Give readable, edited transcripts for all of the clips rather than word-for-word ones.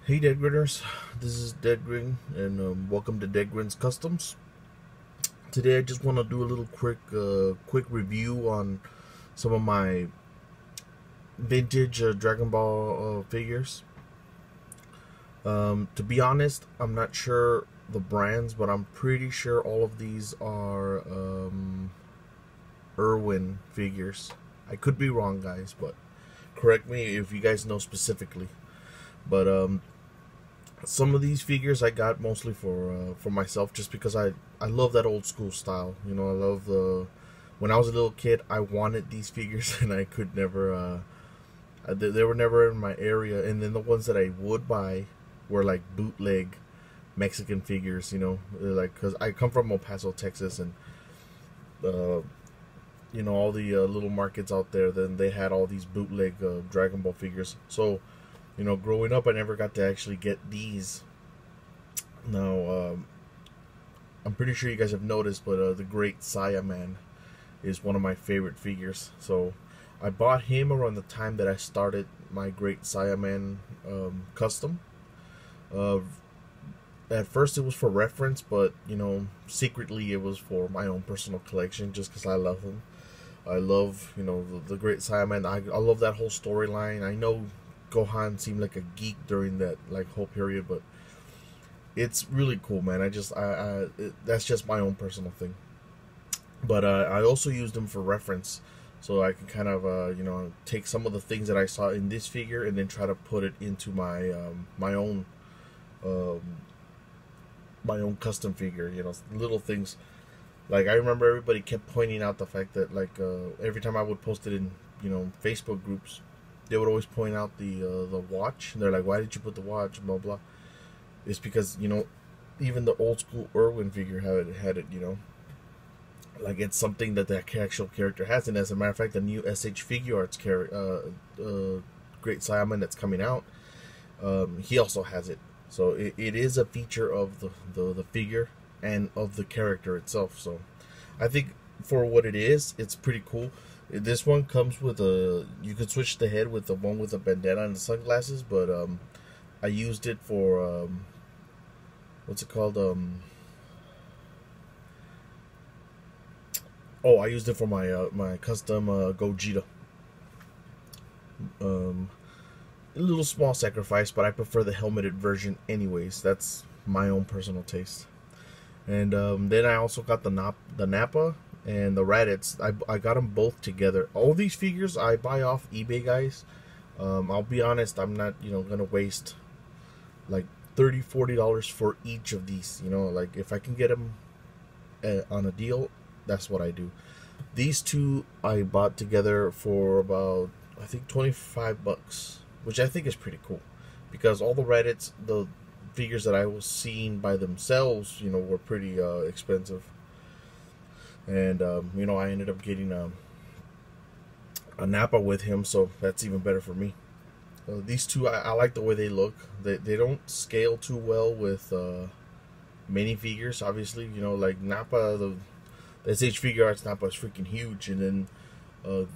Hey Deadgrinners, this is Deadgrin, and welcome to Deadgrin's Customs. Today I just want to do a little quick review on some of my vintage Dragon Ball figures. To be honest, I'm not sure the brands, but I'm pretty sure all of these are Irwin figures. I could be wrong, guys, but correct me if you guys know specifically. But some of these figures I got mostly for myself, just because I love that old school style. You know, I love when I was a little kid, I wanted these figures and I could never. They were never in my area, and then the ones that I would buy were like bootleg Mexican figures. You know, like, because I come from El Paso, Texas, and you know, all the little markets out there, then they had all these bootleg Dragon Ball figures. So, you know, growing up, I never got to actually get these. Now, I'm pretty sure you guys have noticed, but the Great Saiyaman is one of my favorite figures. So, I bought him around the time that I started my Great Saiyaman custom. At first, it was for reference, but, you know, secretly it was for my own personal collection, just because I love him. I love, you know, the Great Saiyaman. I love that whole storyline. I know Gohan seemed like a geek during that whole period, but it's really cool, man. That's just my own personal thing. But I also used them for reference, so I can kind of you know, take some of the things that I saw in this figure and then try to put it into my um, my own custom figure. You know, little things. Like, I remember everybody kept pointing out the fact that, like, every time I would post it in, you know, Facebook groups, they would always point out the watch. And they're like, "Why did you put the watch?" Blah blah. It's because, you know, even the old school Irwin figure had it. You know, like, it's something that the actual character has. And as a matter of fact, the new SH Figure Arts Great Saiyaman that's coming out, he also has it. So it is a feature of the figure and of the character itself. So I think for what it is, it's pretty cool. This one comes with you could switch the head with the one with the bandana and the sunglasses, but I used it for what's it called? Oh, I used it for my custom Gogeta. A little small sacrifice, but I prefer the helmeted version anyways. That's my own personal taste. And then I also got the Nappa and the Raditz. I got them both together. All these figures I buy off eBay, guys. I'll be honest, I'm not, you know, gonna waste like $30-40 for each of these. You know, like, if I can get them on a deal, that's what I do. These two I bought together for about, I think, 25 bucks, which I think is pretty cool, because all the Raditz, the figures that I was seeing by themselves, you know, were pretty expensive. And you know, I ended up getting a Nappa with him, so that's even better for me. These two, I like the way they look. They don't scale too well with mini figures, obviously. You know, like Nappa, the SH Figure Arts Nappa is freaking huge, and then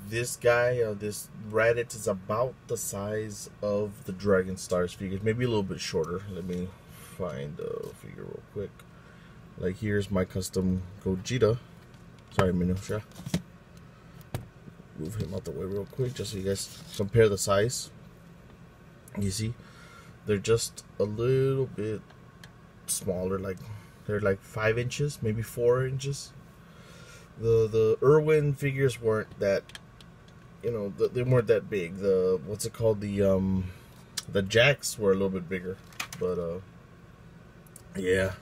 this guy, this Raditz, is about the size of the Dragon Stars figures, maybe a little bit shorter. Let me find the figure real quick. Like, here's my custom Gogeta. Sorry, Minotia. Move him out the way real quick, just so you guys compare the size. You see, they're just a little bit smaller. Like, they're like 5 inches, maybe 4 inches. The Irwin figures weren't that, you know, they weren't that big. The, what's it called, the Jacks were a little bit bigger, but yeah.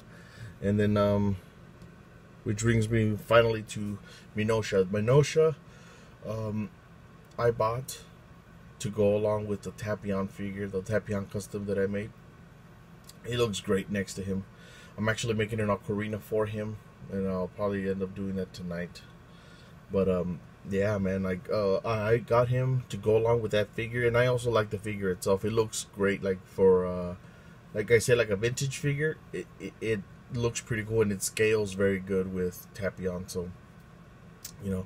And then which brings me finally to Minotia. Minotia, I bought to go along with the Tapion figure, the Tapion custom that I made. He looks great next to him. I'm actually making an ocarina for him, and I'll probably end up doing that tonight. But yeah, man, like, I got him to go along with that figure, and I also like the figure itself. It looks great, like, for like I said, like a vintage figure. It looks pretty cool, and it scales very good with Tapion. So, you know,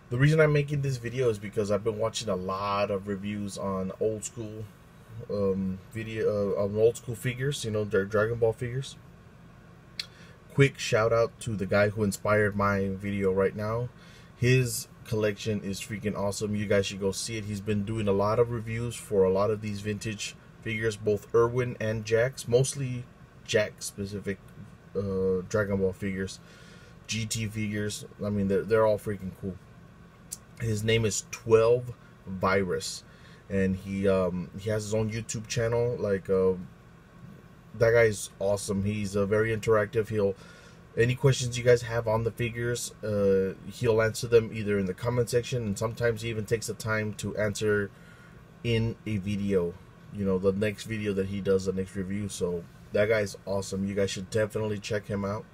the reason I'm making this video is because I've been watching a lot of reviews on old school video on old school figures, you know, their Dragon Ball figures. Quick shout out to the guy who inspired my video right now. His collection is freaking awesome. You guys should go see it. He's been doing a lot of reviews for a lot of these vintage figures, both Irwin and Jax, mostly Jax specific Dragon Ball figures, GT figures. I mean, they're all freaking cool. His name is 12 Virus, and he has his own YouTube channel. Like that guy's awesome. He's very interactive. Any questions you guys have on the figures, he'll answer them either in the comment section, and sometimes he even takes the time to answer in a video, you know, the next video that he does, the next review. So that guy's awesome. You guys should definitely check him out,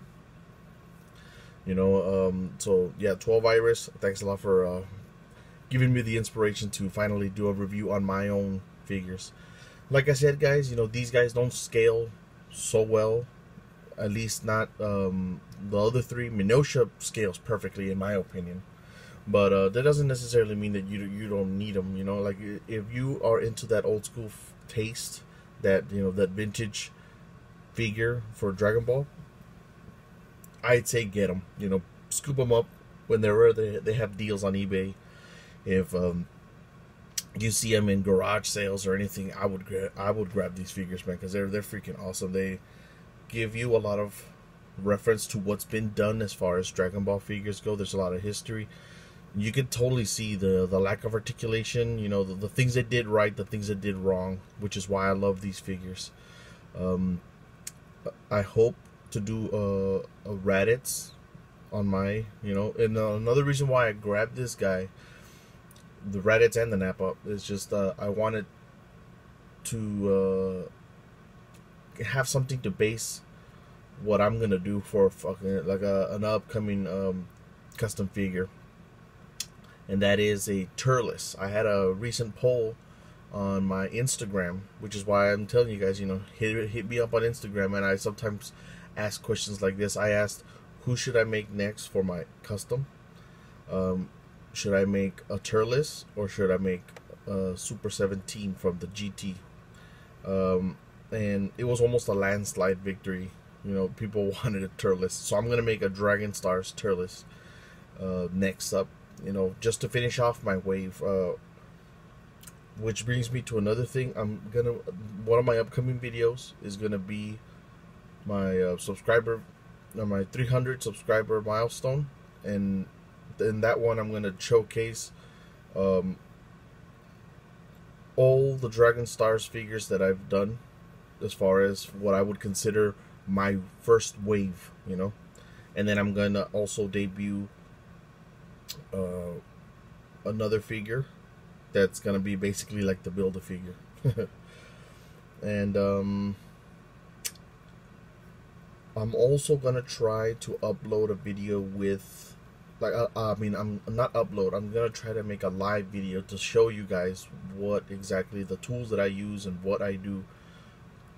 you know. So yeah, 12 Iris, thanks a lot for giving me the inspiration to finally do a review on my own figures. Like I said, guys, you know, these guys don't scale so well. At least not the other three. Minotia scales perfectly, in my opinion. But that doesn't necessarily mean that you don't need them. You know, like if you are into that old school taste, that, you know, that vintage figure for Dragon Ball, I'd say get them. You know, scoop them up when they have deals on eBay. If you see them in garage sales or anything, I would grab these figures, man, because they're freaking awesome. They give you a lot of reference to what's been done as far as Dragon Ball figures go. There's a lot of history. You can totally see the lack of articulation, you know, the things they did right, the things they did wrong, which is why I love these figures. I hope to do a Raditz on my, you know, and another reason why I grabbed this guy, the Raditz and the Nappa, is just I wanted to have something to base what I'm gonna do for fucking like an upcoming custom figure, and that is a Turles. I had a recent poll on my Instagram, which is why I'm telling you guys, you know, hit me up on Instagram, and I sometimes ask questions like this. I asked, who should I make next for my custom? Should I make a Turles, or should I make a Super 17 from the GT? And it was almost a landslide victory. You know, people wanted a Turles, so I'm gonna make a Dragon Stars Turles next up. You know, just to finish off my wave. Which brings me to another thing. One of my upcoming videos is gonna be my my 300 subscriber milestone, and in that one I'm gonna showcase all the Dragon Stars figures that I've done, as far as what I would consider my first wave, you know. And then I'm gonna also debut another figure that's gonna be basically like the Build-A-Figure. And I'm also gonna try to upload a video with, like, I'm not upload, I'm gonna try to make a live video to show you guys what exactly the tools that I use and what I do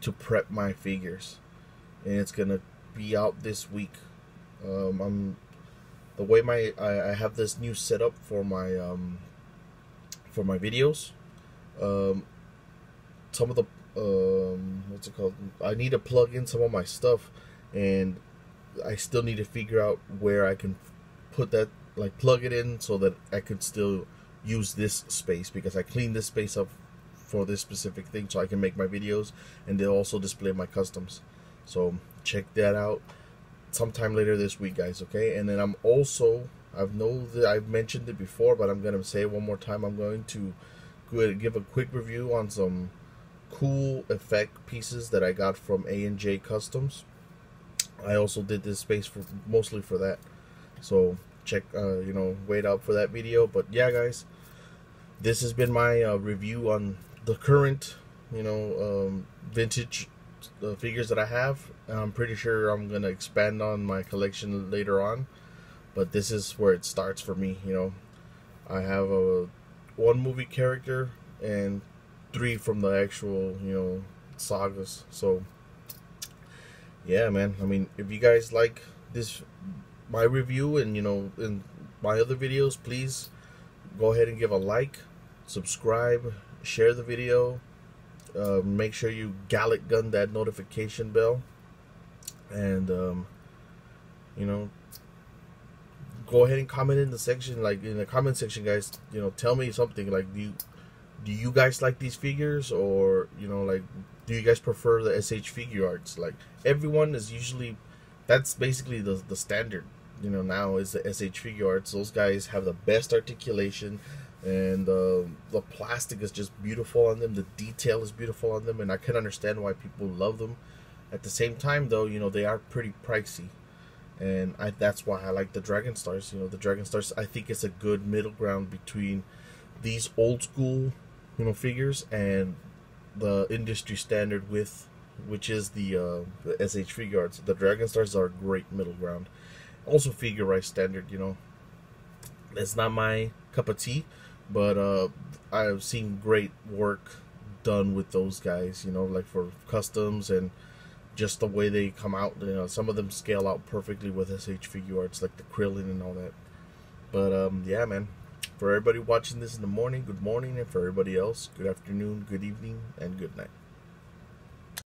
to prep my figures. And it's gonna be out this week. The way I have this new setup for my videos. Some of the what's it called? I need to plug in some of my stuff, and I still need to figure out where I can put that, like plug it in, so that I could still use this space, because I cleaned this space up for this specific thing, so I can make my videos and they'll also display my customs. So check that out sometime later this week, guys. Okay, and then I'm also, I've mentioned it before, but I'm gonna say it one more time. I'm going to give a quick review on some cool effect pieces that I got from A&J Customs. I also did this space mostly for that, so check, you know, wait out for that video. But yeah, guys, this has been my review on the current, you know, vintage figures that I have. I'm pretty sure I'm gonna expand on my collection later on, but this is where it starts for me. You know, I have one movie character and 3 from the actual, you know, sagas. So yeah, man, I mean, if you guys like this, my review, and, you know, in my other videos, please go ahead and give a like, subscribe, share the video, Make sure you Gallic gun that notification bell, and you know, go ahead and comment in the section, like in the comment section, guys. You know, tell me something like, do you guys like these figures, or you know, like, do you guys prefer the SH figure arts? Like, everyone is usually, that's basically the standard, you know, now is the SH figure arts. Those guys have the best articulation, and the plastic is just beautiful on them. The detail is beautiful on them, and I can understand why people love them. At the same time, though, you know, they are pretty pricey, and that's why I like the Dragon Stars. You know, the Dragon Stars, I think it's a good middle ground between these old school, you know, figures and the industry standard which is the SH figure arts. The Dragon Stars are a great middle ground. Also, figure-rise standard, you know, it's not my cup of tea, but I've seen great work done with those guys, you know, like for customs and just the way they come out. You know, some of them scale out perfectly with SH figure arts, like the Krillin and all that. But yeah, man, for everybody watching this in the morning, good morning, and for everybody else, good afternoon, good evening, and good night.